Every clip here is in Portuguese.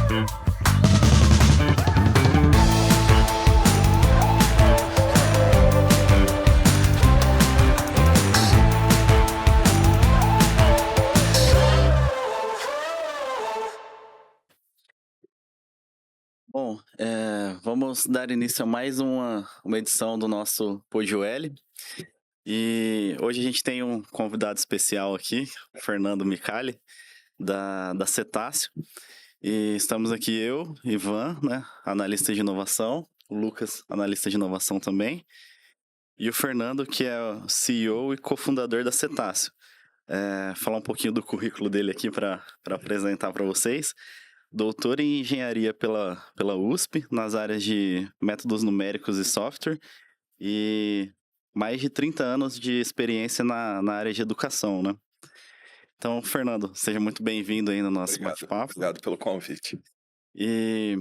Bom, vamos dar início a mais uma edição do nosso PodUL. E hoje a gente tem um convidado especial aqui, o Fernando Micali, da Cetáceo. E estamos aqui eu, Ivan, né, analista de inovação, o Lucas, analista de inovação também, e o Fernando, que é o CEO e cofundador da Cetáceo. Falar um pouquinho do currículo dele aqui para apresentar para vocês. Doutor em engenharia pela USP, nas áreas de métodos numéricos e software, e mais de 30 anos de experiência na área de educação, né? Então, Fernando, seja muito bem-vindo aí no nosso bate-papo. Obrigado pelo convite. E,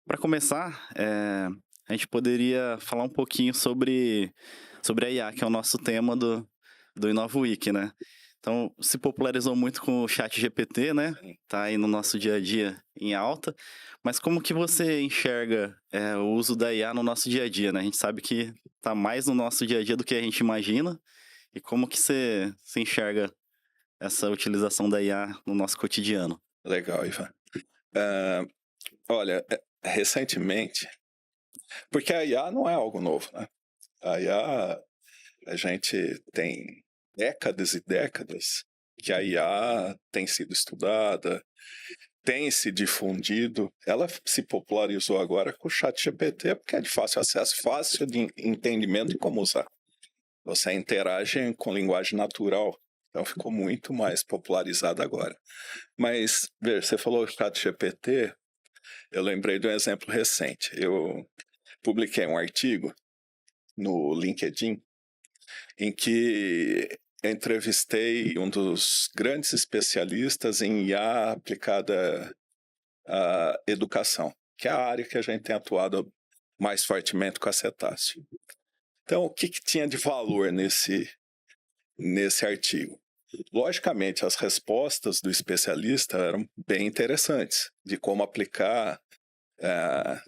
para começar, a gente poderia falar um pouquinho sobre a IA, que é o nosso tema do Inova Week, né? Então, se popularizou muito com o ChatGPT, né? Tá aí no nosso dia a dia em alta. Mas como que você enxerga o uso da IA no nosso dia a dia, né? A gente sabe que tá mais no nosso dia a dia do que a gente imagina. E como que você enxerga essa utilização da IA no nosso cotidiano? Legal, Ivan. Olha, recentemente, porque a IA não é algo novo, né? A IA, a gente tem décadas e décadas que a IA tem sido estudada, tem se difundido. Ela se popularizou agora com o ChatGPT, porque é de fácil acesso, fácil de entendimento de como usar. Você interage com linguagem natural, então ficou muito mais popularizada agora. Mas, veja, você falou ChatGPT, eu lembrei de um exemplo recente. Eu publiquei um artigo no LinkedIn em que entrevistei um dos grandes especialistas em IA aplicada à educação, que é a área que a gente tem atuado mais fortemente com a Cetáceo. Então, o que tinha de valor nesse artigo? Logicamente, as respostas do especialista eram bem interessantes, de como aplicar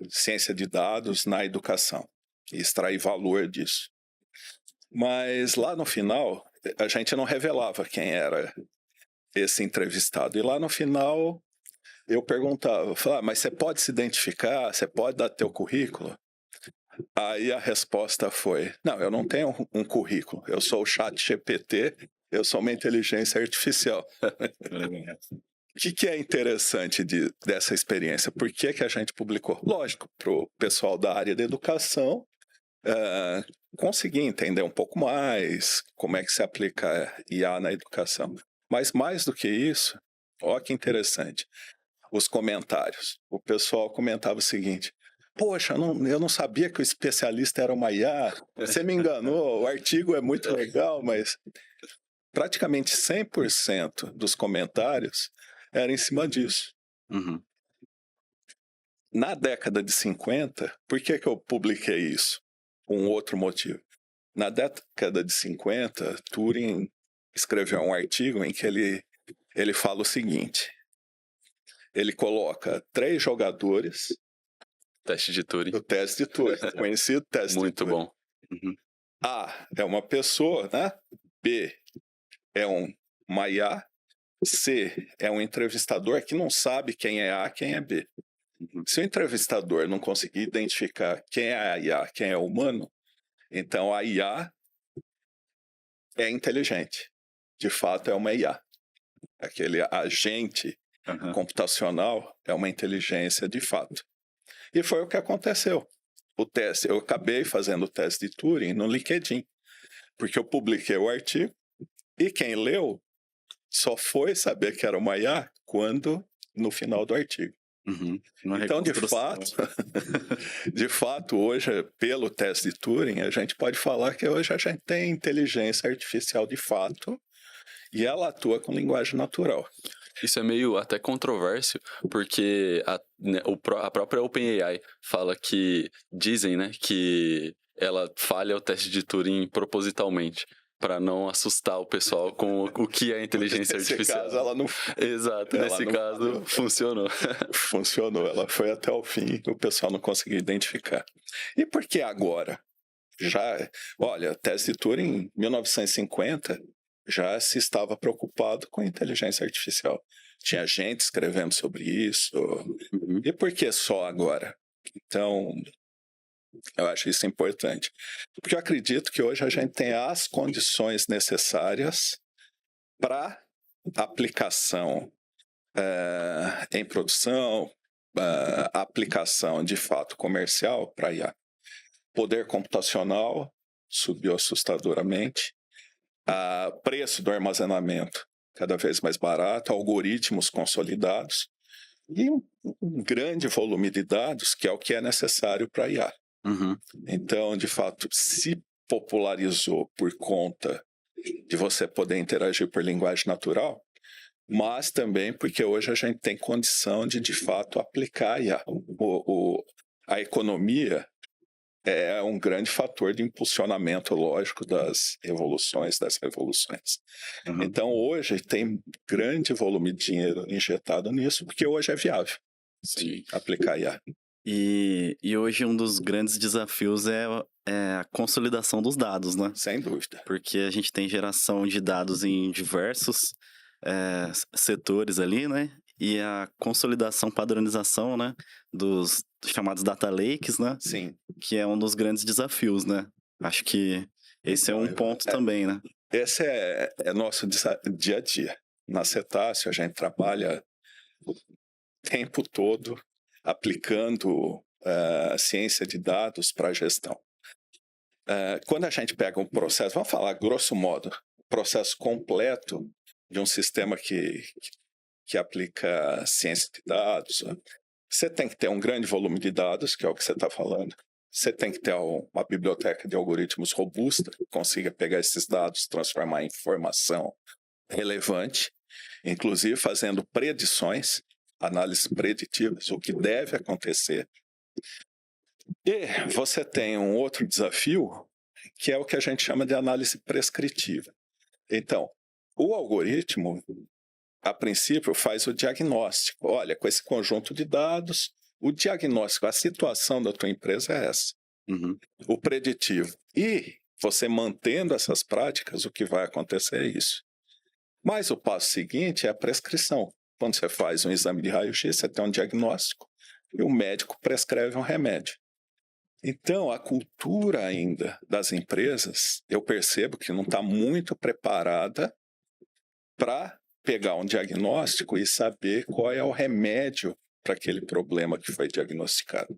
ciência de dados na educação e extrair valor disso. Mas lá no final, a gente não revelava quem era esse entrevistado. E lá no final, eu perguntava, mas você pode se identificar? Você pode dar teu currículo? Aí a resposta foi, não, eu não tenho um currículo, eu sou o ChatGPT, eu sou uma inteligência artificial. O que é interessante dessa experiência? Por que a gente publicou? Lógico, para o pessoal da área da educação conseguir entender um pouco mais como é que se aplica IA na educação. Mas mais do que isso, olha que interessante, os comentários. O pessoal comentava o seguinte, poxa, eu não sabia que o especialista era uma IA, você me enganou, o artigo é muito legal, mas praticamente 100% dos comentários era em cima disso. Uhum. Na década de 50, por que eu publiquei isso? Um outro motivo. Na década de 50, Turing escreveu um artigo em que ele fala o seguinte, ele coloca 3 jogadores... Teste de Turing. O teste de Turing, conhecido teste Muito de Turing. bom. Uhum. A é uma pessoa, né? B é uma IA. C é um entrevistador que não sabe quem é A, quem é B. Se o entrevistador não conseguir identificar quem é a IA, quem é o humano, então a IA é inteligente. De fato, é uma IA. Aquele agente computacional é uma inteligência de fato. E foi o que aconteceu. Eu acabei fazendo o teste de Turing no LinkedIn, porque eu publiquei o artigo e quem leu só foi saber que era uma IA no final do artigo. Uhum. Então, de fato, hoje, pelo teste de Turing, a gente pode falar que hoje a gente tem inteligência artificial de fato e ela atua com linguagem natural. Isso é meio até controverso, porque a própria OpenAI fala que, dizem, né, que ela falha o teste de Turing propositalmente. Para não assustar o pessoal com o que é inteligência Nesse artificial. caso, ela não Exato, ela nesse não caso falhou. funcionou. funcionou. Ela foi até o fim, o pessoal não conseguiu identificar. E por que agora? Olha, a tese de Turing, em 1950, já se estava preocupado com inteligência artificial. Tinha gente escrevendo sobre isso. E por que só agora? Então, eu acho isso importante. Porque eu acredito que hoje a gente tem as condições necessárias para aplicação em produção, aplicação de fato comercial para IA. Poder computacional subiu assustadoramente, preço do armazenamento cada vez mais barato, algoritmos consolidados e um grande volume de dados, que é o que é necessário para IA. Uhum. Então, de fato, se popularizou por conta de você poder interagir por linguagem natural, mas também porque hoje a gente tem condição de fato, aplicar IA. A economia é um grande fator de impulsionamento, lógico, das revoluções. Uhum. Então, hoje tem grande volume de dinheiro injetado nisso, porque hoje é viável aplicar IA. E hoje um dos grandes desafios é a consolidação dos dados, né? Sem dúvida. Porque a gente tem geração de dados em diversos setores ali, né? E a consolidação, padronização, né? Dos chamados data lakes, né? Sim. Que é um dos grandes desafios, né? Acho que esse é um ponto também, né? Esse é nosso dia a dia. Na Cetáceo, a gente trabalha o tempo todo aplicando ciência de dados para a gestão. Quando a gente pega um processo, vamos falar grosso modo, processo completo de um sistema que aplica ciência de dados, você tem que ter um grande volume de dados, que é o que você está falando. Você tem que ter uma biblioteca de algoritmos robusta, que consiga pegar esses dados, transformar em informação relevante, inclusive fazendo predições, análises preditivas, o que deve acontecer. E você tem um outro desafio, que é o que a gente chama de análise prescritiva. Então, o algoritmo, a princípio, faz o diagnóstico. Olha, com esse conjunto de dados, o diagnóstico, a situação da tua empresa é essa. Uhum. O preditivo. E você mantendo essas práticas, o que vai acontecer é isso. Mas o passo seguinte é a prescrição. Quando você faz um exame de raio-x, você tem um diagnóstico e o médico prescreve um remédio. Então, a cultura ainda das empresas, eu percebo que não está muito preparada para pegar um diagnóstico e saber qual é o remédio para aquele problema que foi diagnosticado.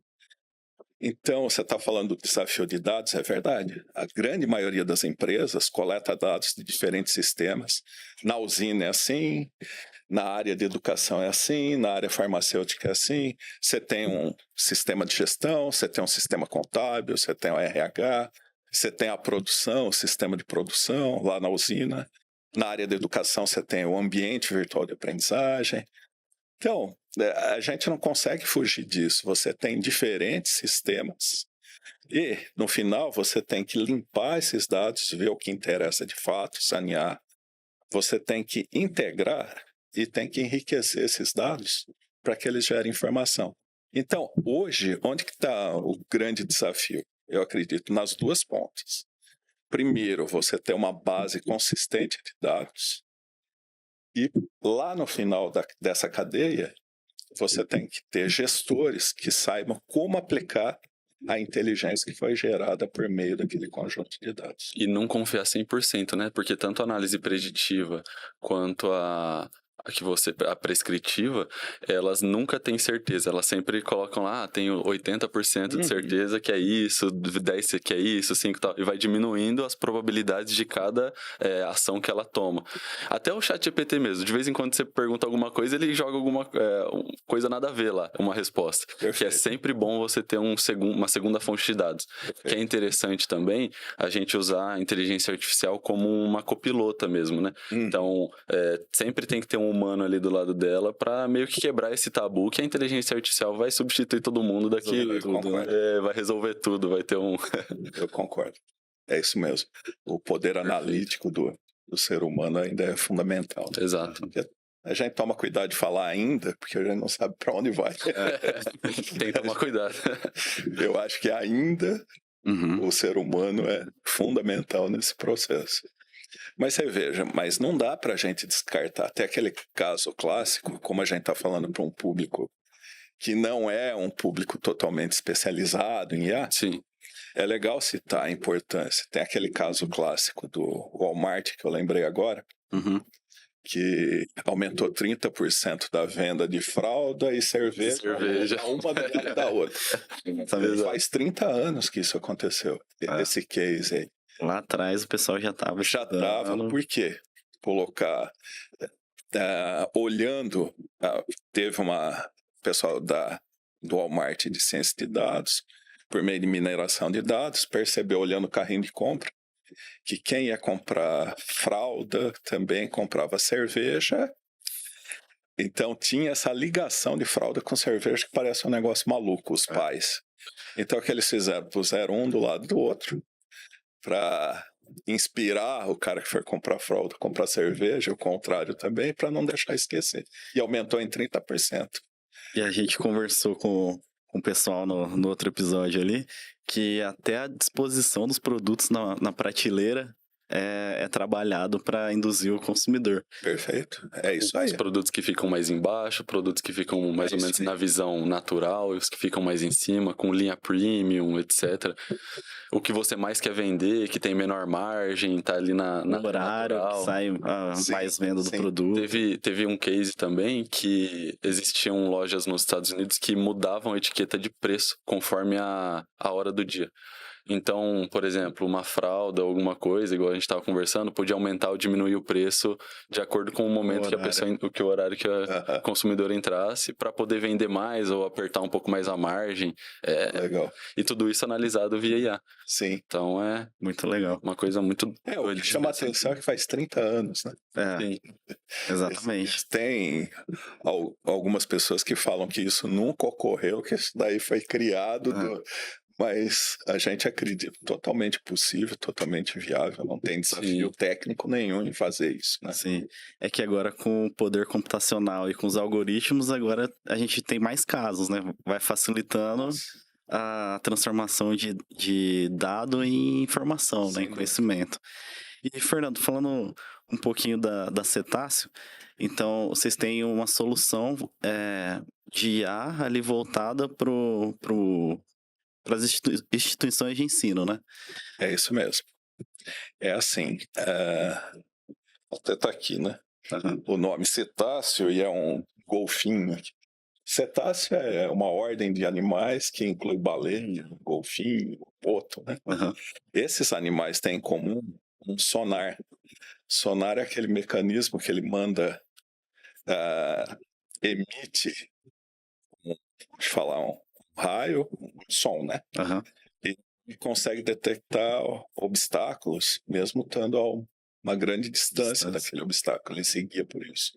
Então, você está falando do desafio de dados, é verdade. A grande maioria das empresas coleta dados de diferentes sistemas. Na usina é assim, na área de educação é assim, na área farmacêutica é assim. Você tem um sistema de gestão, você tem um sistema contábil, você tem o RH, você tem a produção, o sistema de produção lá na usina. Na área de educação, você tem o ambiente virtual de aprendizagem. Então, a gente não consegue fugir disso. Você tem diferentes sistemas e, no final, você tem que limpar esses dados, ver o que interessa de fato, sanear. Você tem que integrar e tem que enriquecer esses dados para que eles gerem informação. Então, hoje, onde que está o grande desafio? Eu acredito nas duas pontas. Primeiro, você ter uma base consistente de dados. E lá no final dessa cadeia, você tem que ter gestores que saibam como aplicar a inteligência que foi gerada por meio daquele conjunto de dados. E não confiar 100%, né? Porque tanto a análise preditiva quanto a prescritiva, elas nunca têm certeza. Elas sempre colocam lá, tenho 80% de certeza que é isso, 10% que é isso, 5% tal. E vai diminuindo as probabilidades de cada ação que ela toma. Até o ChatGPT mesmo, de vez em quando você pergunta alguma coisa, ele joga alguma coisa nada a ver lá, uma resposta. Perfeito. Que é sempre bom você ter uma segunda fonte de dados. Perfeito. Que é interessante também a gente usar a inteligência artificial como uma copilota mesmo, né? Então, sempre tem que ter um humano ali do lado dela para meio que quebrar esse tabu que a inteligência artificial vai substituir todo mundo daqui, vai resolver tudo. vai resolver tudo, vai ter um... Eu concordo. É isso mesmo. O poder analítico do ser humano ainda é fundamental. Exato. A gente toma cuidado de falar ainda, porque a gente não sabe para onde vai. Tem que tomar cuidado. Eu acho que ainda Uhum. o ser humano é fundamental nesse processo. Mas você veja, mas não dá para a gente descartar. Até aquele caso clássico, como a gente está falando para um público que não é um público totalmente especializado em IA, Sim. é legal citar a importância. Tem aquele caso clássico do Walmart, que eu lembrei agora, Uhum. que aumentou 30% da venda de fralda e cerveja. Uma do lado da outra. Faz 30 anos que isso aconteceu, esse case aí. Lá atrás o pessoal já estava Por quê? Colocar, olhando, teve uma pessoal do Walmart de ciência de dados, por meio de mineração de dados, percebeu olhando o carrinho de compra, que quem ia comprar fralda também comprava cerveja. Então tinha essa ligação de fralda com cerveja que parece um negócio maluco, os pais. Então o que eles fizeram? Puseram um do lado do outro para inspirar o cara que for comprar fralda, comprar cerveja, o contrário também, para não deixar esquecer. E aumentou em 30%. E a gente conversou com o pessoal no outro episódio ali, que até a disposição dos produtos na prateleira é trabalhado para induzir o consumidor. Perfeito. É isso aí. Os produtos que ficam mais embaixo, produtos que ficam mais ou menos na visão natural, e os que ficam mais em cima, com linha premium, etc. O que você mais quer vender, que tem menor margem, tá ali na horário natural. que sai mais venda do produto. Teve um case também que existiam lojas nos Estados Unidos que mudavam a etiqueta de preço conforme a hora do dia. Então, por exemplo, uma fralda ou alguma coisa, igual a gente estava conversando, podia aumentar ou diminuir o preço de acordo com o momento que o horário que a consumidora entrasse, para poder vender mais ou apertar um pouco mais a margem. Legal. E tudo isso analisado via IA. Sim. Então é muito legal. Uma coisa muito. O que chama a atenção é que faz 30 anos, né? Sim. Exatamente. Tem algumas pessoas que falam que isso nunca ocorreu, que isso daí foi criado mas a gente acredita totalmente possível, totalmente viável, não tem desafio técnico nenhum em fazer isso, né? Sim, é que agora com o poder computacional e com os algoritmos, agora a gente tem mais casos, né? Vai facilitando a transformação de dado em informação, né? Em conhecimento. E, Fernando, falando um pouquinho da Cetáceo, então vocês têm uma solução de IA ali voltada para as instituições de ensino, né? É isso mesmo. É assim, até tá aqui, né? O nome cetáceo e é um golfinho. Cetáceo é uma ordem de animais que inclui baleia, golfinho, boto, né? Esses animais têm em comum um sonar. Sonar é aquele mecanismo que ele manda, emite, um raio, um som, né? E consegue detectar obstáculos, mesmo estando a uma grande distância daquele obstáculo. Ele seguia por isso.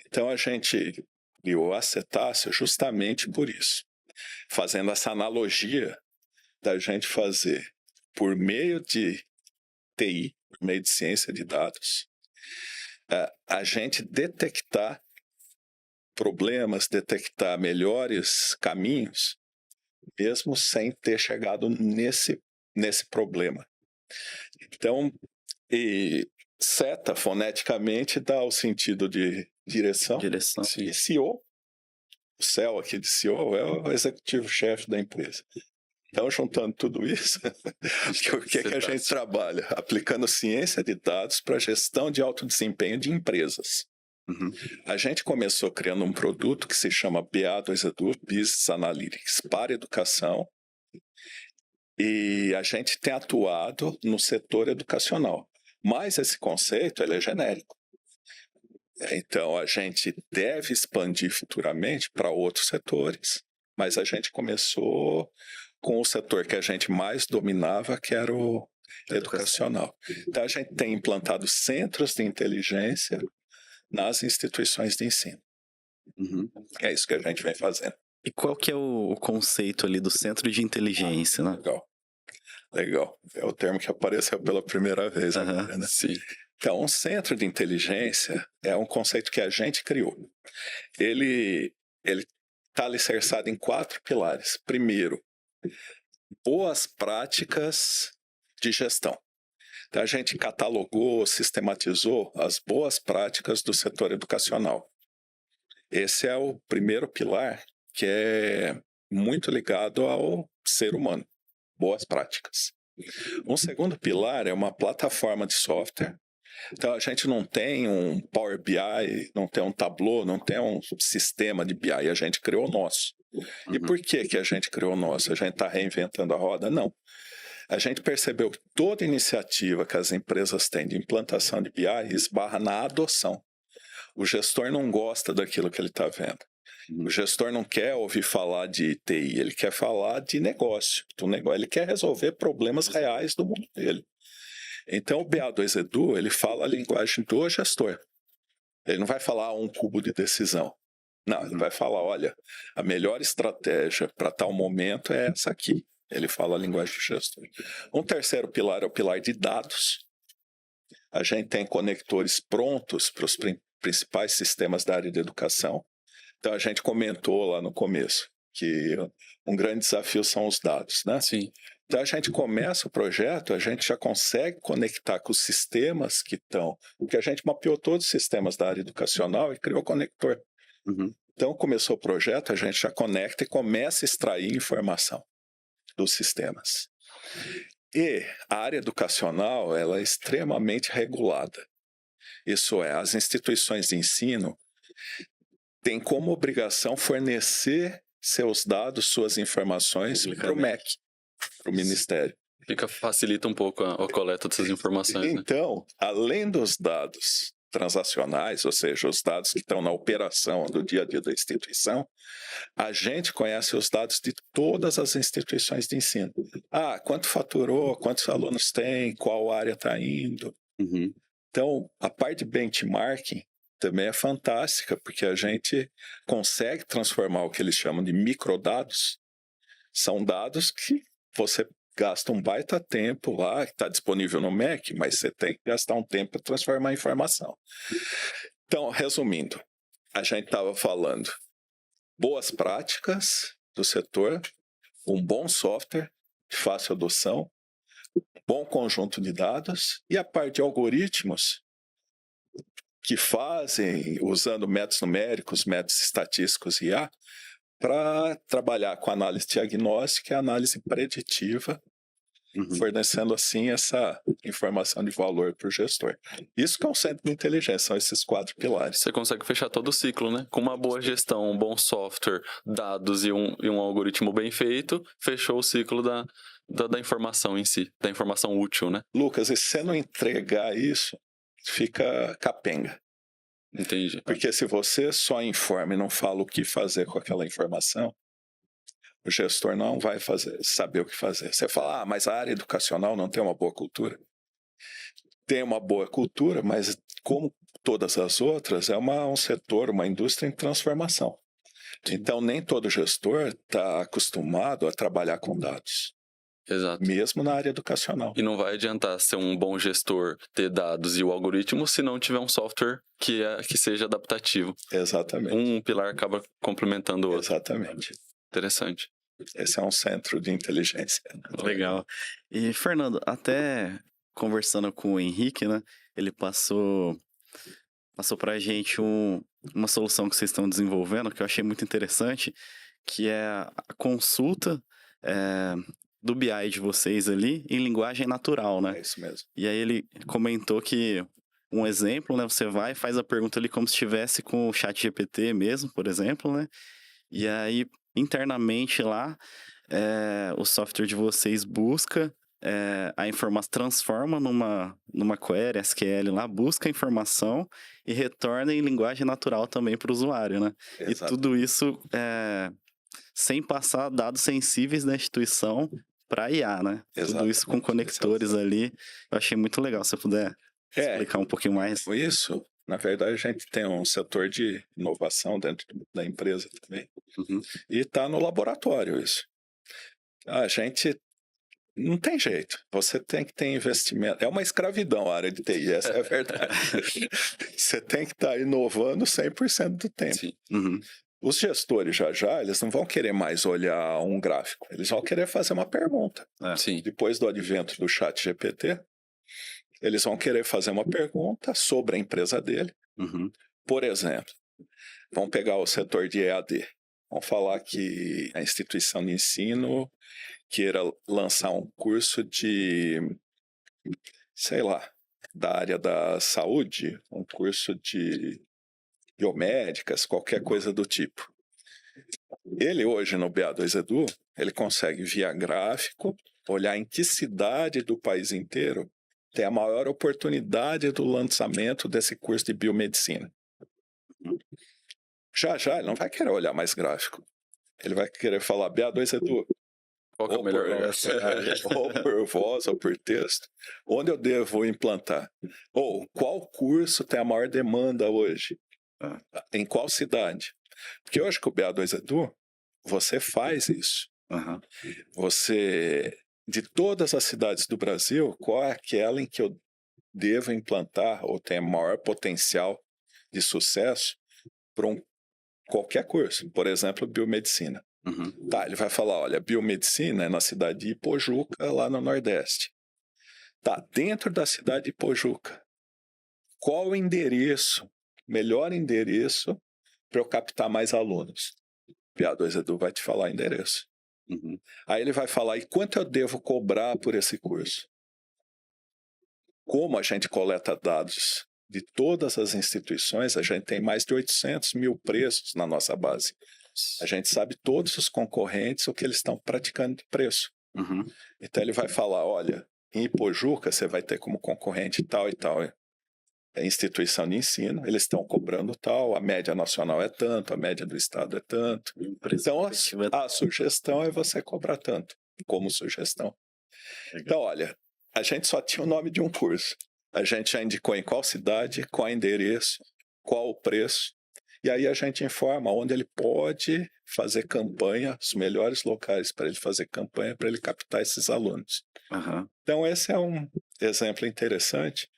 Então a gente criou a Cetáceo justamente por isso, fazendo essa analogia da gente fazer, por meio de TI, por meio de ciência de dados, a gente detectar problemas, detectar melhores caminhos, mesmo sem ter chegado nesse problema. Então, seta foneticamente dá o sentido de direção. E CEO, o céu aqui de CEO é o executivo-chefe da empresa. Então, juntando tudo isso, o que a gente trabalha? Aplicando ciência de dados para gestão de alto desempenho de empresas. A gente começou criando um produto que se chama BA2Edu, Business Analytics, para educação, e a gente tem atuado no setor educacional. Mas esse conceito ele é genérico. Então, a gente deve expandir futuramente para outros setores, mas a gente começou com o setor que a gente mais dominava, que era o educacional. Então, a gente tem implantado centros de inteligência nas instituições de ensino. É isso que a gente vem fazendo. E qual que é o conceito ali do centro de inteligência, né? Legal. Legal. É o termo que apareceu pela primeira vez agora, né? Sim. Então, um centro de inteligência é um conceito que a gente criou. Ele está alicerçado em 4 pilares. Primeiro, boas práticas de gestão. Então, a gente catalogou, sistematizou as boas práticas do setor educacional. Esse é o primeiro pilar, que é muito ligado ao ser humano. Boas práticas. Um segundo pilar é uma plataforma de software. Então, a gente não tem um Power BI, não tem um Tableau, não tem um sistema de BI, a gente criou o nosso. E por que a gente criou o nosso? A gente está reinventando a roda? Não. A gente percebeu que toda iniciativa que as empresas têm de implantação de BI esbarra na adoção. O gestor não gosta daquilo que ele está vendo. O gestor não quer ouvir falar de TI, ele quer falar de negócio. Ele quer resolver problemas reais do mundo dele. Então, o BA2Edu, ele fala a linguagem do gestor. Ele não vai falar um cubo de decisão. Não, ele vai falar, olha, a melhor estratégia para tal momento é essa aqui. Ele fala a linguagem do gestor. Um terceiro pilar é o pilar de dados. A gente tem conectores prontos para os principais sistemas da área de educação. Então, a gente comentou lá no começo que um grande desafio são os dados, né? Sim. Então, a gente começa o projeto, a gente já consegue conectar com os sistemas que estão... Porque a gente mapeou todos os sistemas da área educacional e criou o conector. Então, começou o projeto, a gente já conecta e começa a extrair informação dos sistemas. E a área educacional, ela é extremamente regulada. Isso é, as instituições de ensino têm como obrigação fornecer seus dados, suas informações para o MEC, para o Ministério. Facilita um pouco a coleta dessas informações, né? Então, além dos dados transacionais, ou seja, os dados que estão na operação do dia a dia da instituição, a gente conhece os dados de todas as instituições de ensino. Ah, quanto faturou, quantos alunos tem, qual área está indo. Então, a parte de benchmarking também é fantástica, porque a gente consegue transformar o que eles chamam de microdados. São dados que você gasta um baita tempo lá, que está disponível no MEC, mas você tem que gastar um tempo para transformar em informação. Então, resumindo, a gente estava falando boas práticas do setor, um bom software de fácil adoção, bom conjunto de dados e a parte de algoritmos que fazem, usando métodos numéricos, métodos estatísticos e IA, para trabalhar com análise diagnóstica e análise preditiva, fornecendo assim essa informação de valor para o gestor. Isso que é um centro de inteligência, são esses 4 pilares. Você consegue fechar todo o ciclo, né? Com uma boa gestão, um bom software, dados e um algoritmo bem feito, fechou o ciclo da informação em si, da informação útil, né? Lucas, e se você não entregar isso, fica capenga. Entendi. Porque se você só informa e não fala o que fazer com aquela informação, o gestor não vai saber o que fazer. Você fala, mas a área educacional não tem uma boa cultura. Tem uma boa cultura, mas como todas as outras, é um setor, uma indústria em transformação. Então, nem todo gestor está acostumado a trabalhar com dados. Exato. Mesmo na área educacional. E não vai adiantar ser um bom gestor, ter dados e o algoritmo, se não tiver um software que seja adaptativo. Exatamente. Um pilar acaba complementando o outro. Exatamente. Interessante. Esse é um centro de inteligência. Legal. E, Fernando, até conversando com o Henrique, né? Ele passou pra gente uma solução que vocês estão desenvolvendo, que eu achei muito interessante, que é a consulta do BI de vocês ali em linguagem natural, né? É isso mesmo. E aí ele comentou que um exemplo, né? Você vai e faz a pergunta ali como se estivesse com o chat GPT mesmo, por exemplo, né? E aí, internamente lá, o software de vocês busca a informação, transforma numa query SQL lá, busca a informação e retorna em linguagem natural também para o usuário, né? Exato. E tudo isso sem passar dados sensíveis da instituição para IA, né? Exatamente. Tudo isso com conectores ali. Eu achei muito legal. Se você puder explicar um pouquinho mais. Isso, na verdade, a gente tem um setor de inovação dentro da empresa também. E está no laboratório isso. A gente Não tem jeito. Você tem que ter investimento. É uma escravidão a área de TI, essa é a verdade. Você tem que estar inovando 100% do tempo. Sim. Uhum. Os gestores já, eles não vão querer mais olhar um gráfico. Eles vão querer fazer uma pergunta. Sim. Depois do advento do chat GPT, eles vão querer fazer uma pergunta sobre a empresa dele. Uhum. Por exemplo, vamos pegar o setor de EAD. Vamos falar que a instituição de ensino queira lançar um curso de, sei lá, da área da saúde, um curso de biomédicas, qualquer coisa do tipo. Ele hoje no BA2Edu, ele consegue via gráfico olhar em que cidade do país inteiro tem a maior oportunidade do lançamento desse curso de biomedicina. Já ele não vai querer olhar mais gráfico. Ele vai querer falar BA2Edu, Qual que é o melhor lugar? ou por voz ou por texto, onde eu devo implantar? Ou qual curso tem a maior demanda hoje? Em qual cidade? Porque hoje com o BA2Edu, você faz isso. Uhum. Você, de todas as cidades do Brasil, qual é aquela em que eu devo implantar ou tem maior potencial de sucesso para qualquer curso? Por exemplo, biomedicina. Uhum. Tá, ele vai falar, olha, biomedicina é na cidade de Ipojuca, lá no Nordeste. Tá, dentro da cidade de Ipojuca, qual o endereço, melhor endereço para eu captar mais alunos? O PA2Edu vai te falar endereço. Uhum. Aí ele vai falar, e quanto eu devo cobrar por esse curso? Como a gente coleta dados de todas as instituições, a gente tem mais de 800 mil preços na nossa base. A gente sabe todos os concorrentes, o que eles estão praticando de preço. Uhum. Então ele vai falar, olha, em Ipojuca você vai ter como concorrente tal e tal instituição de ensino, eles estão cobrando tal, a média nacional é tanto, a média do estado é tanto. Então a sugestão é você cobrar tanto, como sugestão. Então, olha, a gente só tinha o nome de um curso. A gente já indicou em qual cidade, qual endereço, qual o preço. E aí a gente informa onde ele pode fazer campanha, os melhores locais para ele fazer campanha, para ele captar esses alunos. Uhum. Então esse é um exemplo interessante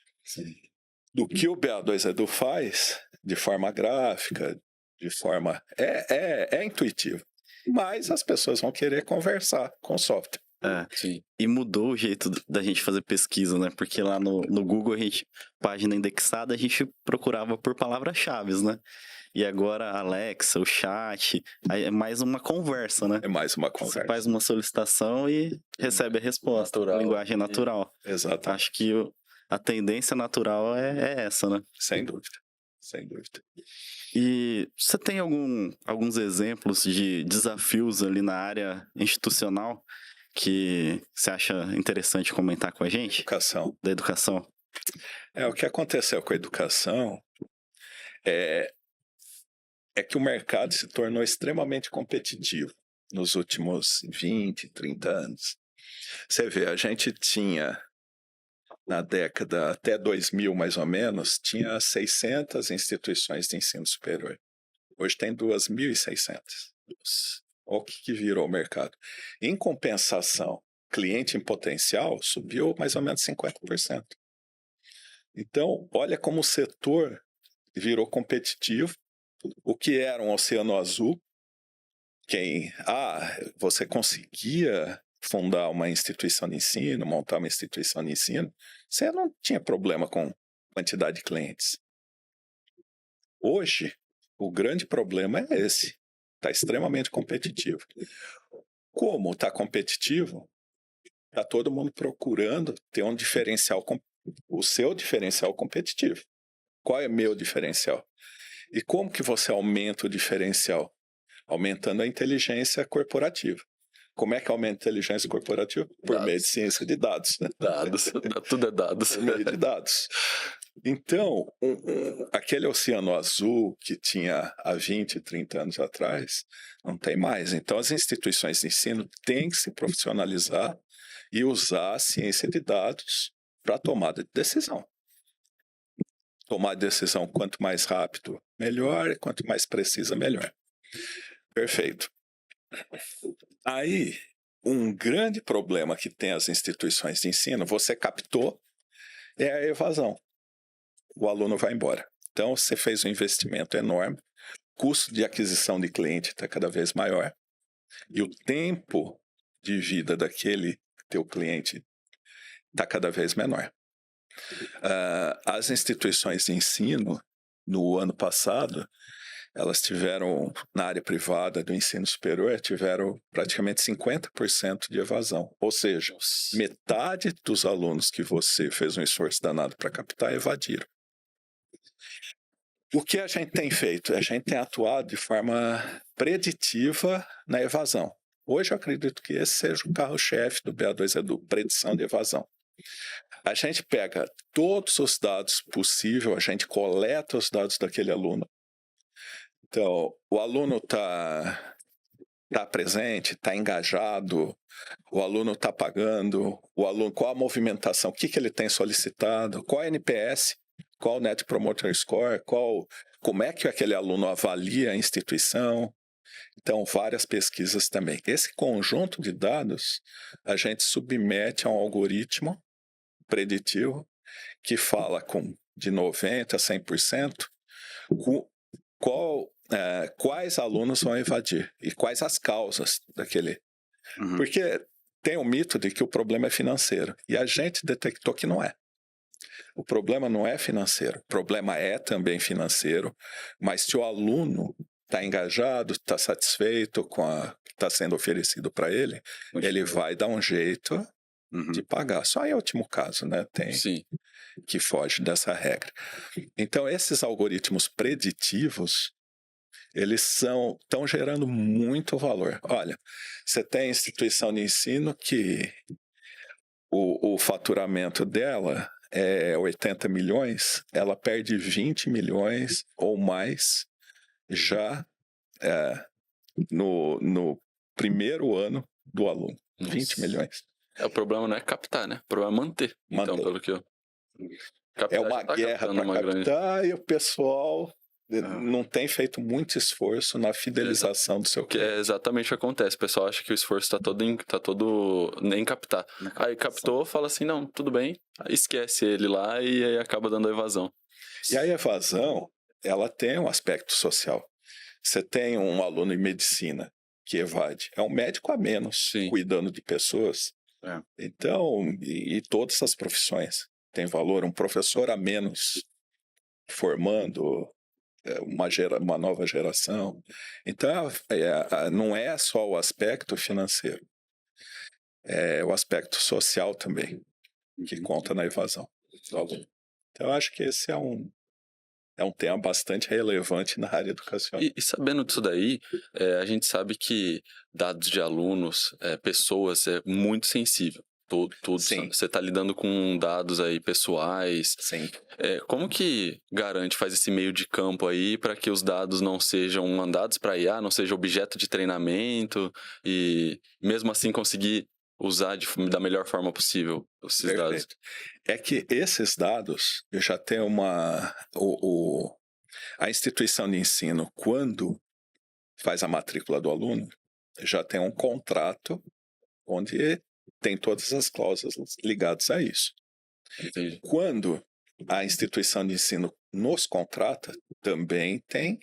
do que o BA2Edu faz de forma gráfica, de forma... É intuitivo. Mas as pessoas vão querer conversar com o software. Sim. E mudou o jeito da gente fazer pesquisa, né? Porque lá no Google, página indexada, a gente procurava por palavras-chave, né? E agora a Alexa, o chat, aí é mais uma conversa, né? É mais uma Você conversa. faz uma solicitação e recebe a resposta. Natural. Linguagem natural. Exato. Acho que a tendência natural é essa, né? Sem dúvida. Sem dúvida. E você tem alguns exemplos de desafios ali na área institucional que você acha interessante comentar com a gente? Educação. Da educação. O que aconteceu com a educação é que o mercado se tornou extremamente competitivo nos últimos 20, 30 anos. Você vê, a gente tinha, na década até 2000 mais ou menos, tinha 600 instituições de ensino superior. Hoje tem 2.600. Olha o que virou o mercado. Em compensação, cliente em potencial subiu mais ou menos 50%. Então, olha como o setor virou competitivo. O que era um oceano azul, você conseguia fundar uma instituição de ensino, montar uma instituição de ensino, você não tinha problema com quantidade de clientes. Hoje, o grande problema é esse. Está extremamente competitivo. Como está competitivo, está todo mundo procurando ter um diferencial, o seu diferencial competitivo. Qual é meu diferencial? E como que você aumenta o diferencial? Aumentando a inteligência corporativa. Como é que aumenta a inteligência corporativa? Por meio de ciência de dados. Dados. Tudo é dados. Por meio de dados. Então, aquele oceano azul que tinha há 20, 30 anos atrás, não tem mais. Então, as instituições de ensino têm que se profissionalizar e usar a ciência de dados para a tomada de decisão. Tomar decisão quanto mais rápido, melhor, quanto mais precisa, melhor. Perfeito. Aí, um grande problema que tem as instituições de ensino, você captou, é a evasão. O aluno vai embora. Então, você fez um investimento enorme, o custo de aquisição de cliente está cada vez maior, e o tempo de vida daquele teu cliente está cada vez menor. As instituições de ensino, no ano passado, elas tiveram, na área privada do ensino superior, tiveram praticamente 50% de evasão. Ou seja, metade dos alunos que você fez um esforço danado para captar evadiram. O que a gente tem feito? A gente tem atuado de forma preditiva na evasão. Hoje eu acredito que esse seja o carro-chefe do BA2 Edu, predição de evasão. A gente pega todos os dados possíveis, a gente coleta os dados daquele aluno. Então, o aluno está presente, está engajado, o aluno está pagando, o aluno, qual a movimentação, o que ele tem solicitado, qual é o NPS, qual o Net Promoter Score, como é que aquele aluno avalia a instituição. Então, várias pesquisas também. Esse conjunto de dados a gente submete a um algoritmo preditivo que fala de 90% a 100% quais alunos vão evadir e quais as causas daquele. Uhum. Porque tem o mito de que o problema é financeiro, e a gente detectou que não é. O problema não é financeiro, o problema é também financeiro, mas se o aluno está engajado, está satisfeito com o que está sendo oferecido para ele, ele vai dar um jeito de pagar. Só em último caso, né? Tem que foge dessa regra. Então, esses algoritmos preditivos, eles estão gerando muito valor. Olha, você tem instituição de ensino que o faturamento dela é 80 milhões, ela perde 20 milhões ou mais já no primeiro ano do aluno. Nossa. 20 milhões. O problema não é captar, né? O problema é manter. Então, pelo que eu... É uma guerra para captar e o pessoal não tem feito muito esforço na fidelização do seu cliente. É exatamente o que acontece. O pessoal acha que o esforço está todo em captar. Aí captou, fala assim, não, tudo bem. Aí esquece ele lá e aí acaba dando a evasão. E a evasão, ela tem um aspecto social. Você tem um aluno em medicina que evade. É um médico a menos cuidando de pessoas. Então, e todas as profissões têm valor. Um professor a menos formando uma nova geração. Então, não é só o aspecto financeiro, é o aspecto social também, que conta na evasão do aluno. Então, eu acho que esse é um tema bastante relevante na área educacional. E sabendo disso daí, a gente sabe que dados de alunos, pessoas, é muito sensível. Tudo. Você está lidando com dados aí pessoais. Sim. Como que faz esse meio de campo aí para que os dados não sejam mandados para IA, não seja objeto de treinamento e mesmo assim conseguir usar da melhor forma possível esses dados? É que esses dados, eu já tenho a instituição de ensino, quando faz a matrícula do aluno, já tem um contrato onde tem todas as cláusulas ligadas a isso. Entendi. Quando a instituição de ensino nos contrata, também tem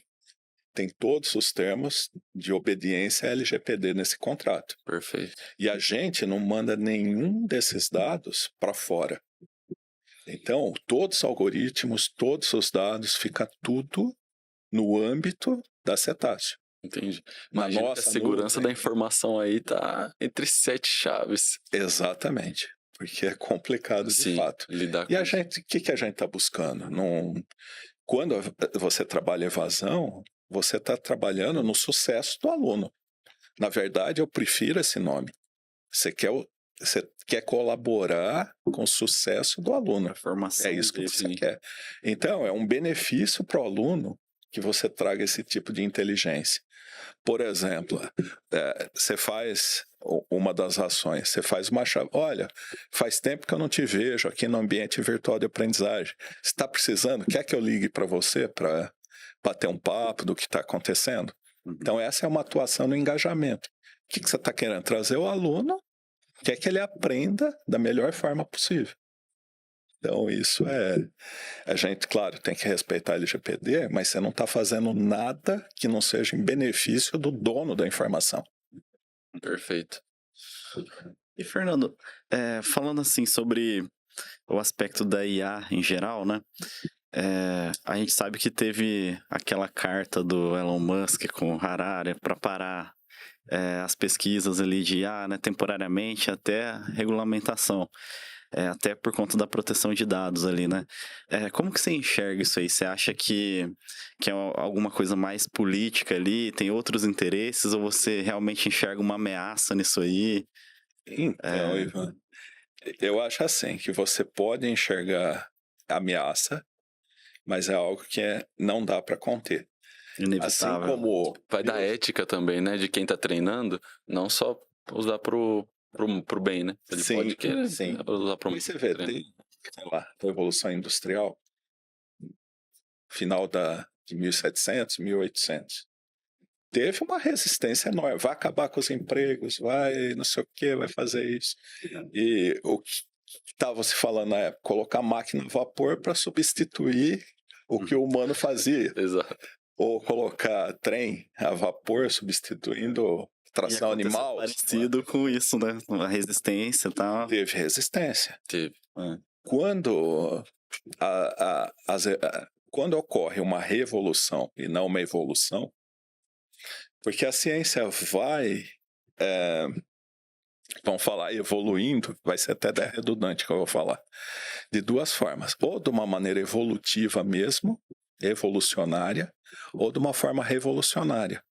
todos os termos de obediência à LGPD nesse contrato. Perfeito. E a gente não manda nenhum desses dados para fora. Então, todos os algoritmos, todos os dados, fica tudo no âmbito da cetáceo. Entendi. Mas a segurança da informação aí tá entre 7 chaves. Exatamente. Porque é complicado de fato. Lidar com e a gente, o que a gente está buscando? Quando você trabalha evasão, você está trabalhando no sucesso do aluno. Na verdade, eu prefiro esse nome. Você quer colaborar com o sucesso do aluno. A formação. É isso que você quer. Então, é um benefício para o aluno que você traga esse tipo de inteligência. Por exemplo, você faz uma das ações, você faz uma chave. Olha, faz tempo que eu não te vejo aqui no ambiente virtual de aprendizagem. Você está precisando? Quer que eu ligue para você para bater um papo do que está acontecendo? Então, essa é uma atuação no engajamento, que você está querendo? Trazer o aluno, quer que ele aprenda da melhor forma possível. Então, isso a gente, claro, tem que respeitar a LGPD, mas você não está fazendo nada que não seja em benefício do dono da informação. Perfeito. E, Fernando, falando assim sobre o aspecto da IA em geral, né? A gente sabe que teve aquela carta do Elon Musk com o Harari para parar as pesquisas ali de IA, né, temporariamente até a regulamentação, até por conta da proteção de dados ali, né? Como que você enxerga isso aí? Você acha que é alguma coisa mais política ali, tem outros interesses, ou você realmente enxerga uma ameaça nisso aí? Então, Ivan, eu acho assim, que você pode enxergar ameaça, mas é algo que não dá para conter. Assim Inevitável. como Vai da ética também, né? De quem tá treinando, não só usar pro bem, né? Ele Sim, pode querer sim. usar pro Mas você vê, treino. sei lá, a Revolução Industrial, final de 1700, 1800. Teve uma resistência enorme. Vai acabar com os empregos, vai não sei o que, vai fazer isso. E o que estava se falando na época, colocar máquina a vapor para substituir o que o humano fazia. Exato. Ou colocar trem a vapor substituindo tração E animal. parecido com isso, né? A resistência e tal. Teve resistência. Teve. Quando, quando ocorre uma revolução e não uma evolução, porque a ciência vai, vamos falar, evoluindo, vai ser até redundante que eu vou falar, de duas formas. Ou de uma maneira evolutiva mesmo, evolucionária, ou de uma forma revolucionária.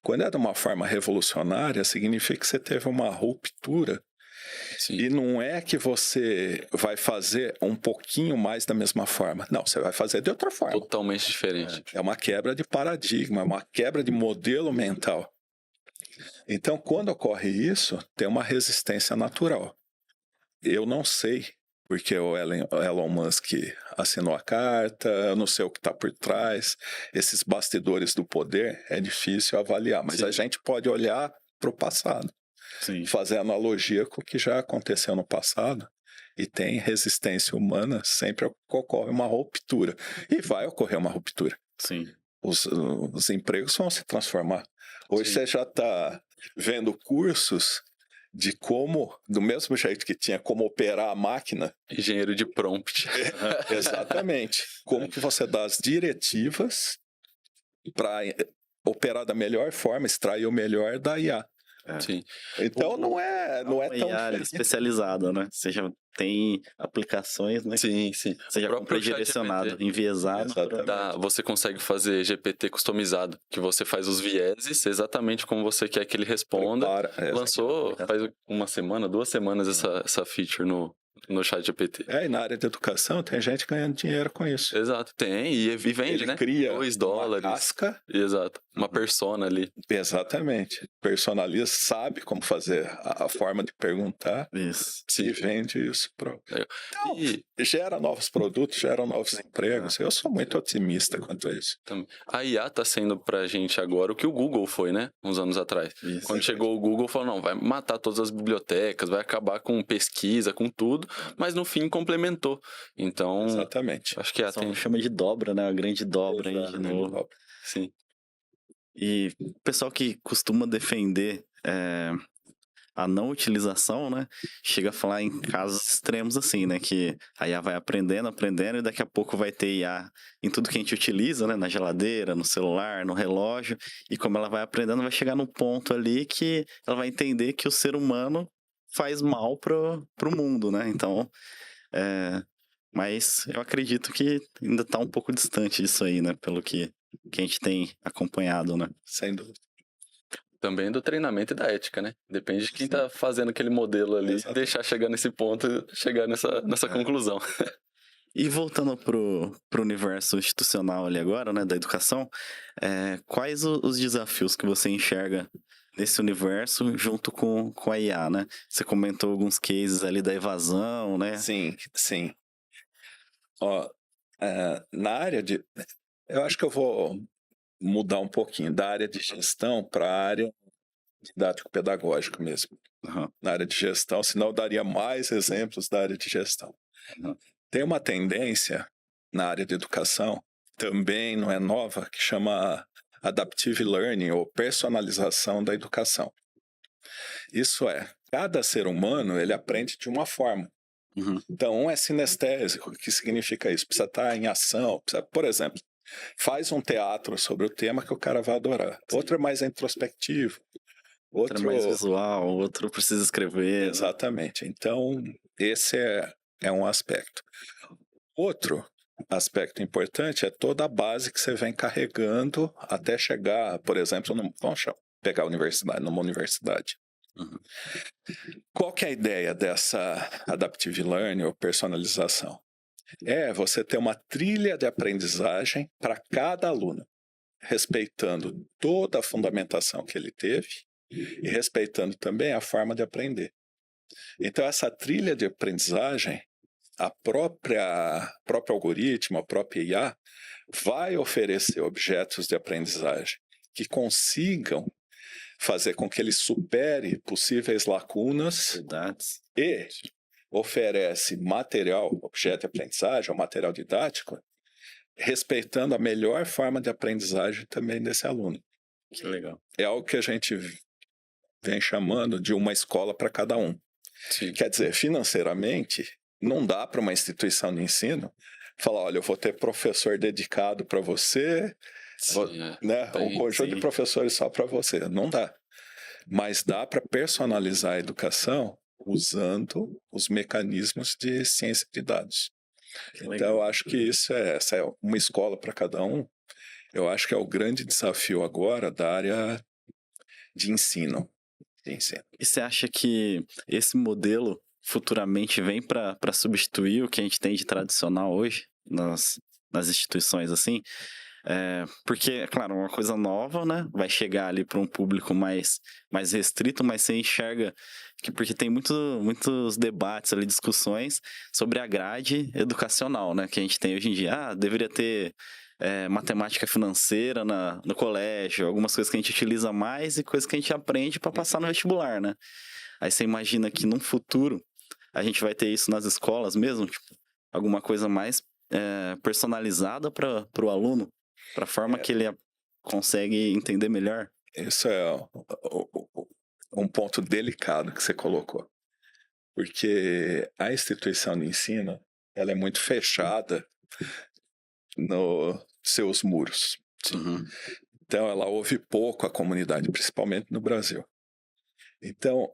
Quando é de uma forma revolucionária, significa que você teve uma ruptura. Sim. E não é que você vai fazer um pouquinho mais da mesma forma. Não, você vai fazer de outra forma. Totalmente diferente. É uma quebra de paradigma, é uma quebra de modelo mental. Então, quando ocorre isso, tem uma resistência natural. Eu não sei porque o Elon Musk assinou a carta, eu não sei o que está por trás. Esses bastidores do poder é difícil avaliar, mas Sim. a gente pode olhar para o passado. Sim. Fazer analogia com o que já aconteceu no passado, e tem resistência humana, sempre ocorre uma ruptura. E vai ocorrer uma ruptura. Sim. Os empregos vão se transformar. Hoje Sim. você já está vendo cursos de como, do mesmo jeito que tinha como operar a máquina. Engenheiro de prompt. Exatamente. Como que você dá as diretivas para operar da melhor forma, extrair o melhor da IA. Sim. Então não é tão IA especializada, né? Seja tem aplicações, né? Sim, sim. Seja predirecionado, enviesado. Você consegue fazer GPT customizado, que você faz os vieses exatamente como você quer que ele responda. Lançou faz uma semana, 2 semanas essa feature no chat GPT. E na área de educação tem gente ganhando dinheiro com isso. Exato, tem, e vende, ele né? Cria $2. uma casca. Exato, uma persona ali. Exatamente. Personaliza, sabe como fazer a forma de perguntar. Isso. E vende isso. Então, gera novos produtos, gera novos empregos. Eu sou muito otimista quanto a isso. A IA está sendo pra gente agora o que o Google foi, né? Uns anos atrás. Isso. Quando chegou o Google, falou, não, vai matar todas as bibliotecas, vai acabar com pesquisa, com tudo, mas no fim complementou. Então, exatamente. Acho que chama de dobra, né? A grande dobra aí de novo. Sim. E o pessoal que costuma defender a não utilização, né? Chega a falar em casos extremos assim, né? Que a IA vai aprendendo e daqui a pouco vai ter IA em tudo que a gente utiliza, né? Na geladeira, no celular, no relógio. E como ela vai aprendendo, vai chegar num ponto ali que ela vai entender que o ser humano faz mal pro mundo, né? Então, mas eu acredito que ainda tá um pouco distante disso aí, né? Pelo que a gente tem acompanhado, né? Sem dúvida. Também do treinamento e da ética, né? Depende de quem tá fazendo aquele modelo ali, deixar chegar nesse ponto, chegar nessa conclusão. E voltando pro universo institucional ali agora, né, da educação, quais os desafios que você enxerga nesse universo junto com a IA, né? Você comentou alguns cases ali da evasão, né? Sim, sim. Ó, na área de... Eu acho que eu vou mudar um pouquinho da área de gestão para a área didático-pedagógico mesmo, Aham, na área de gestão, senão eu daria mais exemplos da área de gestão. aham. Tem uma tendência na área de educação, também não é nova, que chama adaptive learning, ou personalização da educação. Isso é, cada ser humano ele aprende de uma forma. Uhum. Então, um é sinestésico. O que significa isso? Precisa estar em ação. Por exemplo, faz um teatro sobre o tema que o cara vai adorar. Sim. Outro é mais introspectivo. Outro é mais visual, outro precisa escrever. Né? Exatamente. Então, esse é um aspecto. Outro aspecto importante é toda a base que você vem carregando até chegar, por exemplo, vamos pegar a universidade, numa universidade. Uhum. Qual que é a ideia dessa adaptive learning ou personalização? É você ter uma trilha de aprendizagem para cada aluno, respeitando toda a fundamentação que ele teve e respeitando também a forma de aprender. Então, essa trilha de aprendizagem, a próprio algoritmo, a própria IA, vai oferecer objetos de aprendizagem que consigam fazer com que ele supere possíveis lacunas Verdades. e oferece material, objeto de aprendizagem, ou material didático, respeitando a melhor forma de aprendizagem também desse aluno. Que legal. É algo que a gente vem chamando de uma escola para cada um. Sim. Quer dizer, financeiramente, não dá para uma instituição de ensino falar, olha, eu vou ter professor dedicado para você, né, um conjunto de professores só para você. Não dá. Mas dá para personalizar a educação usando os mecanismos de ciência de dados. Então, eu acho que essa é uma escola para cada um. Eu acho que é o grande desafio agora da área de ensino. E você acha que esse modelo futuramente vem para substituir o que a gente tem de tradicional hoje nas instituições assim? Porque, é claro, uma coisa nova, né? Vai chegar ali para um público mais restrito, mas você enxerga que porque tem muitos debates ali, discussões sobre a grade educacional, né? Que a gente tem hoje em dia. Ah, deveria ter matemática financeira no colégio, algumas coisas que a gente utiliza mais e coisas que a gente aprende para passar no vestibular, né? Aí você imagina que num futuro a gente vai ter isso nas escolas mesmo, tipo, alguma coisa mais personalizada para o aluno, para a forma que ele consegue entender melhor. Isso é um ponto delicado que você colocou, porque a instituição de ensino ela é muito fechada nos seus muros. Uhum. Então, ela ouve pouco a comunidade, principalmente no Brasil. Então,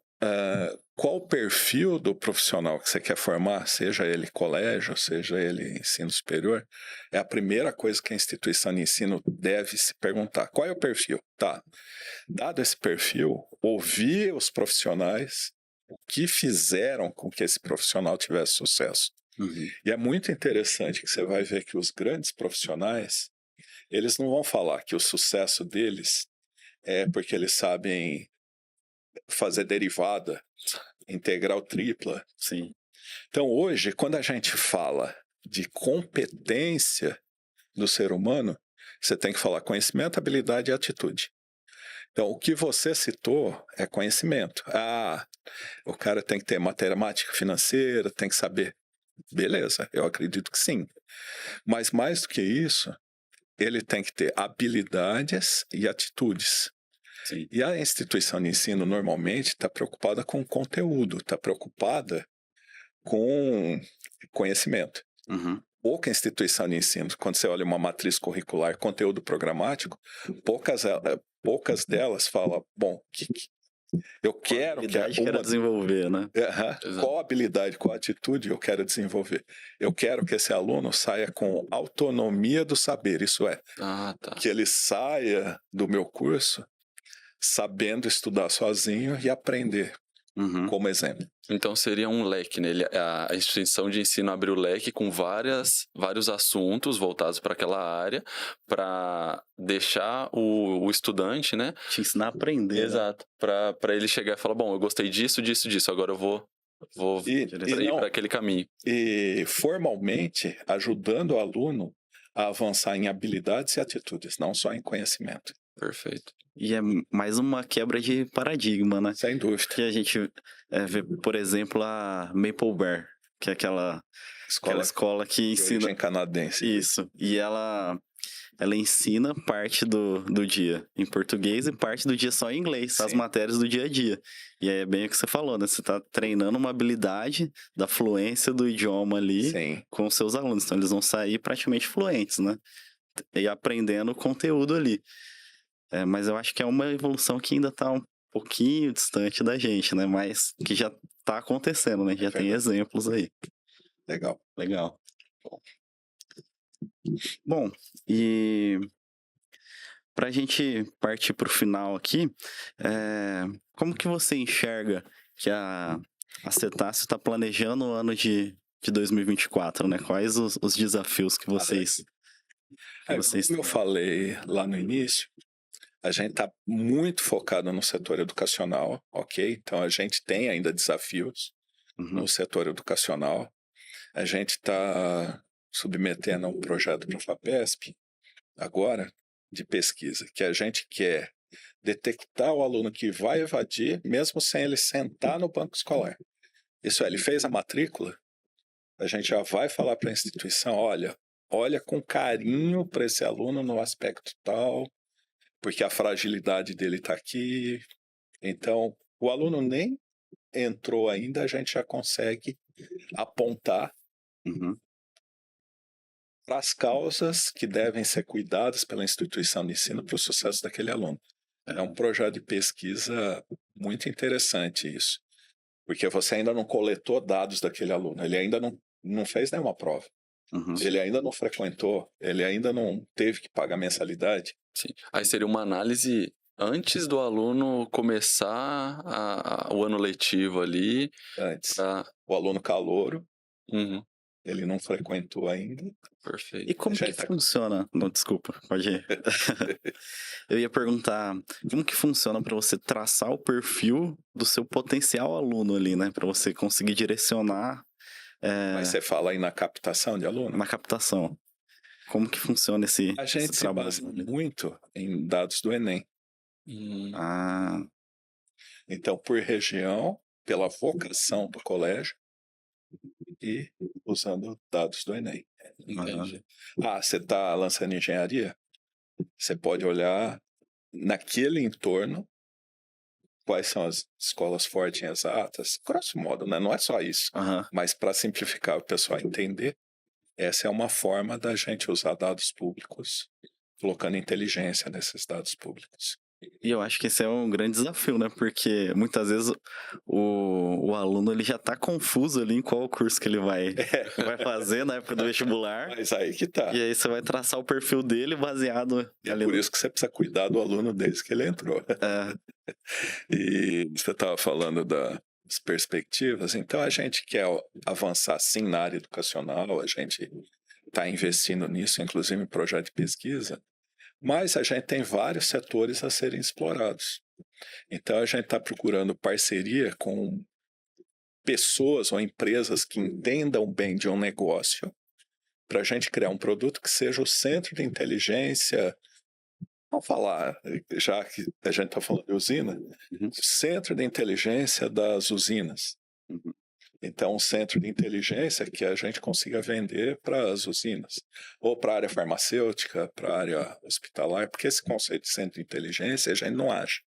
qual o perfil do profissional que você quer formar, seja ele colégio, seja ele ensino superior, é a primeira coisa que a instituição de ensino deve se perguntar. Qual é o perfil? Tá. Dado esse perfil, ouvir os profissionais, o que fizeram com que esse profissional tivesse sucesso. Uhum. E é muito interessante que você vai ver que os grandes profissionais, eles não vão falar que o sucesso deles é porque eles sabem fazer derivada, integral tripla. Sim. Então, hoje, quando a gente fala de competência do ser humano, você tem que falar conhecimento, habilidade e atitude. Então, o que você citou é conhecimento. Ah, o cara tem que ter matemática financeira, tem que saber. Beleza, eu acredito que sim. Mas mais do que isso, ele tem que ter habilidades e atitudes. Sim. E a instituição de ensino normalmente está preocupada com conteúdo, está preocupada com conhecimento. Uhum. Pouca instituição de ensino, quando você olha uma matriz curricular, conteúdo programático, poucas delas falam, bom, eu quero que quero desenvolver, né? Qual habilidade, qual atitude eu quero desenvolver? Eu quero que esse aluno saia com autonomia do saber, isso é, que ele saia do meu curso sabendo estudar sozinho e aprender, como exemplo. Então seria um leque, né? A instituição de ensino abriu o leque com vários assuntos voltados para aquela área, para deixar o estudante, né? Te ensinar a aprender. Exato. Né? Para ele chegar e falar, bom, eu gostei disso, agora eu vou ir para aquele caminho. E formalmente ajudando o aluno a avançar em habilidades e atitudes, não só em conhecimento. Perfeito. E é mais uma quebra de paradigma, né? Sem dúvida. Que a gente vê, por exemplo, a Maple Bear, que é aquela escola que de ensina origem canadense. isso. E ela ensina parte do dia em português e parte do dia só em inglês, as Sim. matérias do dia a dia. E aí é bem o que você falou, né? Você tá treinando uma habilidade da fluência do idioma ali Sim, com os seus alunos. Então eles vão sair praticamente fluentes, né? E aprendendo o conteúdo ali. Mas eu acho que é uma evolução que ainda tá um pouquinho distante da gente, né? Mas que já tá acontecendo, né? Já tem verdade. exemplos aí. Legal. Legal. Bom, e pra gente partir pro final aqui, como que você enxerga que a Cetáceo está planejando o ano de 2024, né? Quais os desafios que vocês Como eu falei lá no início, a gente está muito focado no setor educacional, ok? Então a gente tem ainda desafios Uhum, no setor educacional. A gente está submetendo a um projeto para o FAPESP agora de pesquisa, que a gente quer detectar o aluno que vai evadir, mesmo sem ele sentar no banco escolar. Isso é, ele fez a matrícula, a gente já vai falar para a instituição, olha com carinho para esse aluno no aspecto tal, porque a fragilidade dele está aqui. Então, o aluno nem entrou ainda, a gente já consegue apontar uhum, para as causas que devem ser cuidadas pela instituição de ensino para o sucesso daquele aluno. É um projeto de pesquisa muito interessante isso, porque você ainda não coletou dados daquele aluno, ele ainda não fez nenhuma prova, uhum. ele ainda não frequentou, ele ainda não teve que pagar mensalidade. Sim. Aí seria uma análise antes do aluno começar o ano letivo ali. Antes, Pra... o aluno calouro, Uhum, ele não frequentou ainda. E perfeito. como Já que tá- funciona? Não, desculpa, pode ir. Eu ia perguntar como que funciona para você traçar o perfil do seu potencial aluno ali, né? Para você conseguir direcionar Mas você fala aí na captação de aluno? na captação. Como que funciona esse A gente se trabalho baseia ali? muito em dados do Enem. Hum, Ah, Então, por região, pela vocação do colégio e usando dados do Enem. aham, entendi. Você está lançando engenharia? Você pode olhar naquele entorno quais são as escolas fortes em exatas, grosso modo, né? Não é só isso. aham. Mas para simplificar o pessoal entender, essa é uma forma da gente usar dados públicos, colocando inteligência nesses dados públicos. E eu acho que esse é um grande desafio, né? Porque muitas vezes o aluno ele já tá confuso ali em qual curso que ele vai fazer na época do vestibular. Mas aí que tá. E aí você vai traçar o perfil dele baseado É ali por no... isso que você precisa cuidar do aluno desde que ele entrou. É, E você estava falando das perspectivas, então a gente quer avançar sim na área educacional, a gente está investindo nisso, inclusive em projeto de pesquisa, mas a gente tem vários setores a serem explorados. Então a gente está procurando parceria com pessoas ou empresas que entendam bem de um negócio, para a gente criar um produto que seja o centro de inteligência. Vamos falar, já que a gente está falando de usina, uhum, centro de inteligência das usinas. uhum, Então, um centro de inteligência que a gente consiga vender para as usinas, ou para a área farmacêutica, para a área hospitalar, porque esse conceito de centro de inteligência a gente não acha.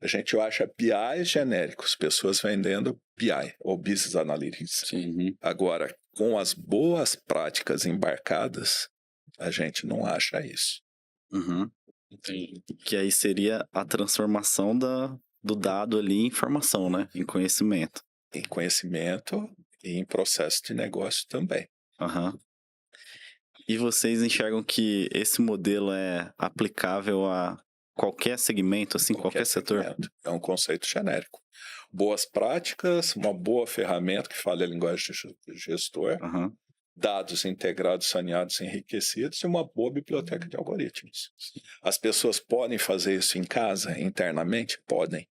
A gente acha BIs genéricos, pessoas vendendo BI, ou Business Analytics. Sim. uhum, Agora, com as boas práticas embarcadas, a gente não acha isso. uhum. Entendi. Que aí seria a transformação do dado ali em informação, né? Em conhecimento. Em conhecimento e em processo de negócio também. Aham. E vocês enxergam que esse modelo é aplicável a qualquer segmento, assim, qualquer setor? Segmento. É um conceito genérico. Boas práticas, uma boa ferramenta que fale a linguagem do gestor, Aham. dados integrados, saneados, enriquecidos e uma boa biblioteca de algoritmos. As pessoas podem fazer isso em casa, internamente? Podem.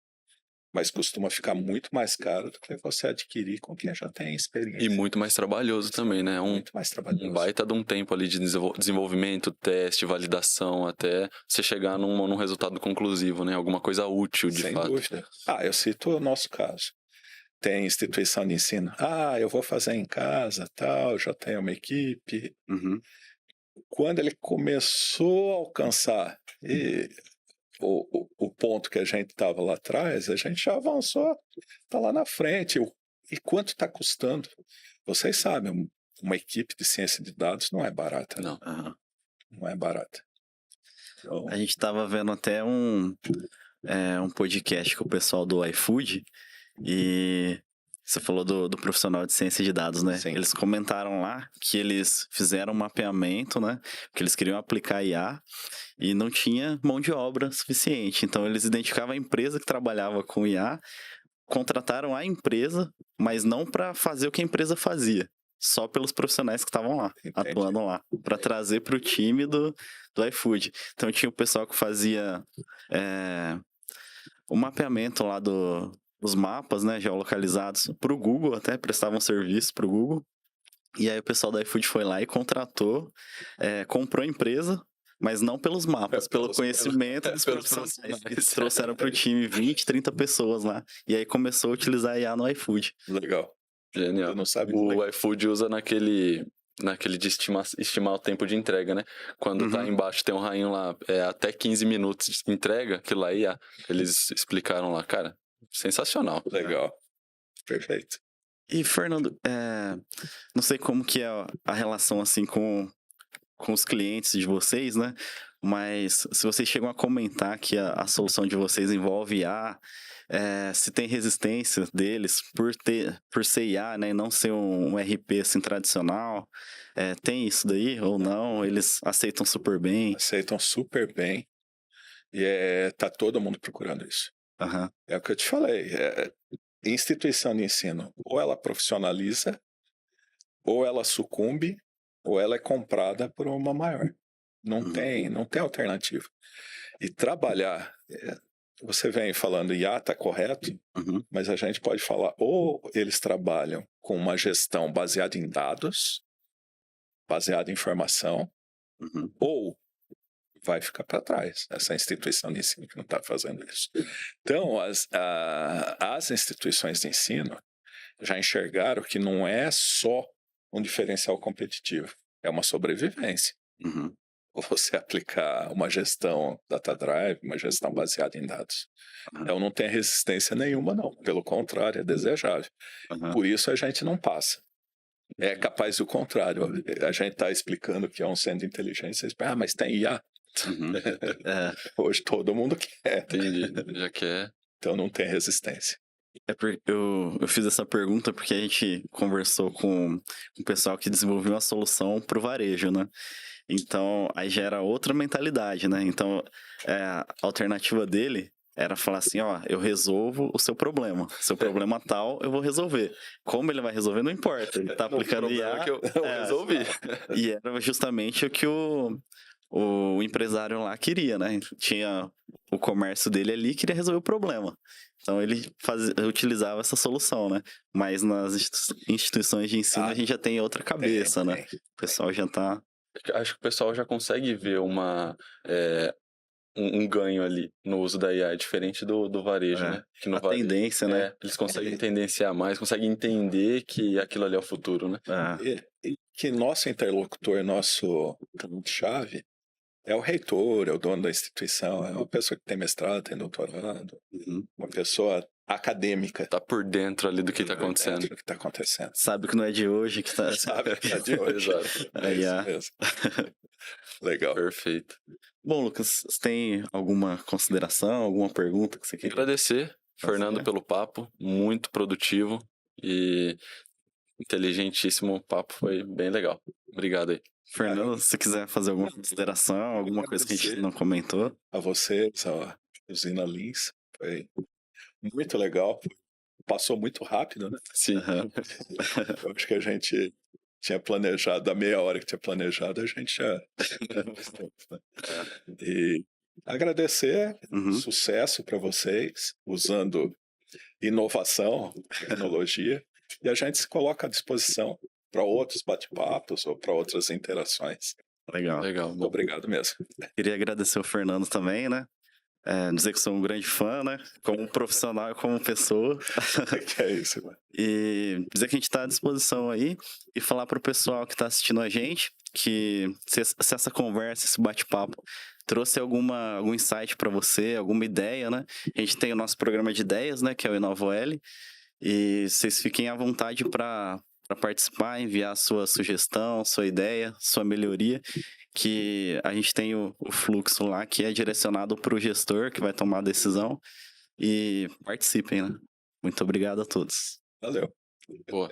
mas costuma ficar muito mais caro do que você adquirir com quem já tem experiência. E muito mais trabalhoso também, né? Muito mais trabalhoso. Um baita de um tempo ali de desenvolvimento, teste, validação, até você chegar num resultado conclusivo, né? Alguma coisa útil, de Sem fato. dúvida. Eu cito o nosso caso. Tem instituição de ensino. Eu vou fazer em casa, tal, já tenho uma equipe. Uhum. Quando ele começou a alcançar o ponto que a gente estava lá atrás, a gente já avançou, está lá na frente. E quanto está custando? Vocês sabem, uma equipe de ciência de dados não é barata. Não. Aham. Não é barata. Então, A gente estava vendo até um podcast com o pessoal do iFood e você falou do profissional de ciência de dados, né? Sim. Eles comentaram lá que eles fizeram um mapeamento, né? Que eles queriam aplicar IA e não tinha mão de obra suficiente. Então eles identificavam a empresa que trabalhava com IA, contrataram a empresa, mas não para fazer o que a empresa fazia. Só pelos profissionais que estavam lá, Entendi. atuando lá, para trazer para o time do iFood. Então tinha o pessoal que fazia o mapeamento lá dos mapas, né, geolocalizados para o Google, até prestavam serviço para o Google. E aí o pessoal da iFood foi lá e contratou, comprou a empresa, mas não pelos mapas, pelo conhecimento dos pelos profissionais. profissionais. Eles trouxeram para o time 20, 30 pessoas lá. E aí começou a utilizar IA no iFood. legal. Genial. Tu não sabe O iFood usa naquele de estimar o tempo de entrega, né? Quando tá embaixo tem um rainho lá, até 15 minutos de entrega, aquilo lá eles explicaram lá, cara, sensacional. Legal. Perfeito. E, Fernando, não sei como que é a relação, assim, com os clientes de vocês, né? Mas se vocês chegam a comentar que a solução de vocês envolve IA, se tem resistência deles por ser IA, né? E não ser um RP, assim, tradicional, tem isso daí ou não? Eles aceitam super bem? Aceitam super bem. E tá todo mundo procurando isso. Aham. É o que eu te falei. Instituição de ensino, ou ela profissionaliza, ou ela sucumbe, ou ela é comprada por uma maior. Não tem alternativa. E trabalhar, você vem falando IA está correto, mas a gente pode falar, ou eles trabalham com uma gestão baseada em dados, baseada em informação, ou vai ficar para trás essa instituição de ensino que não está fazendo isso. Então, as instituições de ensino já enxergaram que não é só um diferencial competitivo, é uma sobrevivência. Ou você aplicar uma gestão data drive, uma gestão baseada em dados. Então não tem resistência nenhuma, não. Pelo contrário, é desejável. Por isso a gente não passa. É capaz do contrário. A gente está explicando que é um centro de inteligência, mas tem IA. Hoje todo mundo quer. Entendi, já quer. Então não tem resistência. Eu fiz essa pergunta porque a gente conversou com o pessoal que desenvolveu uma solução para o varejo, né? Então, aí já era outra mentalidade, né? Então, a alternativa dele era falar assim, eu resolvo o seu problema. Seu problema tal, eu vou resolver. Como ele vai resolver, não importa. Ele tá aplicando IA. Que eu resolvi. E era justamente o que o empresário lá queria, né? Tinha o comércio dele ali, queria resolver o problema. Então ele utilizava essa solução, né? Mas nas instituições de ensino a gente já tem outra cabeça, né? O pessoal já tá... Acho que o pessoal já consegue ver um ganho ali no uso da IA, diferente do varejo, né? Que no varejo, tendência, né? Eles conseguem tendenciar mais, conseguem entender que aquilo ali é o futuro, né? E que nosso interlocutor, nosso chave, é o reitor, é o dono da instituição, é uma pessoa que tem mestrado, tem doutorado, uma pessoa acadêmica. Tá por dentro ali do que tá acontecendo. Do que tá acontecendo. Sabe que não é de hoje que tá... Sabe que é de hoje. Exato. É isso mesmo. Legal. Perfeito. Bom, Lucas, você tem alguma consideração, alguma pergunta que você quer? Agradecer, Fernando, pelo papo, muito produtivo e inteligentíssimo papo, foi bem legal. Obrigado aí. Fernando, se quiser fazer alguma consideração, alguma coisa que a gente não comentou. A você, a usina Lins, foi muito legal. Passou muito rápido, né? Sim. Eu acho que a gente tinha planejado, a meia hora que tinha planejado, a gente já... E agradecer, sucesso para vocês, usando inovação, tecnologia, e a gente se coloca à disposição para outros bate-papos ou para outras interações. Legal. Legal. Muito Bom, obrigado mesmo. Queria agradecer o Fernando também, né? Dizer que sou um grande fã, né? Como profissional e como pessoa. Que é isso, mano. E dizer que a gente está à disposição aí e falar para o pessoal que está assistindo a gente que se essa conversa, esse bate-papo trouxe algum insight para você, alguma ideia, né? A gente tem o nosso programa de ideias, né? Que é o InovoL. E vocês fiquem à vontade para participar, enviar sua sugestão, sua ideia, sua melhoria, que a gente tem o fluxo lá que é direcionado para o gestor que vai tomar a decisão. E participem, né? Muito obrigado a todos. Valeu. boa.